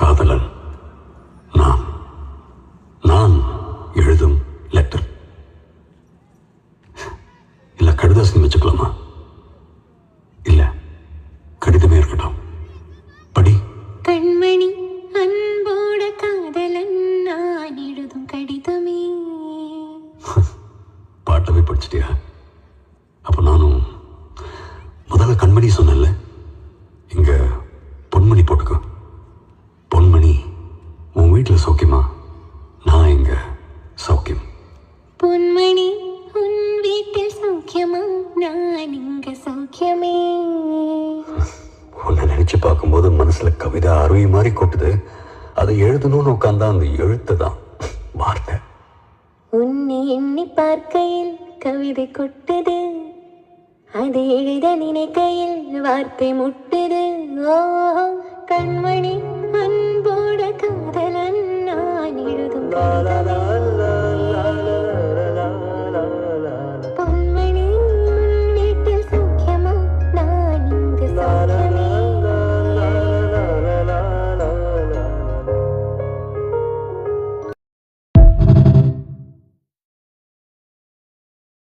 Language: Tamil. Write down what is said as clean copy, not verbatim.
காதலன் நான். நான் எழுதும் லெட்டர். இல்ல கடிதாசன் வச்சுக்கலாமா? இல்ல கடிதமே இருக்கட்டும். படி. கண்மணி அன்போட காதலன் நான் எழுதும் கடிதமே. பாட்டவே படிச்சிட்டியா? அப்ப நானும் முதல்ல கண்மணி சொன்னேன்ல, இங்க பொன்மணி போட்டுக்கோ. பொன்மணி, உன் வீட்டுல சௌக்கியமா? நான் இங்க சௌக்கியம். பொன்மணி உன் வீட்டில் சௌக்கியமா? நான் இங்க சௌக்கியமே. உன்னை நினைச்சு பார்க்கும்போது மனசுல கவிதை அருவி மாதிரி கொட்டுது. அதை எழுதணும்னு உட்கார்ந்தா அந்த எழுத்து தான் வார்த்தை. உன்னை எண்ணி பார்க்கையில் கவிதை கொட்டுது, அது எழுத நினைக்கையில் வார்த்தை முட்டுது. ஓ கண்மணி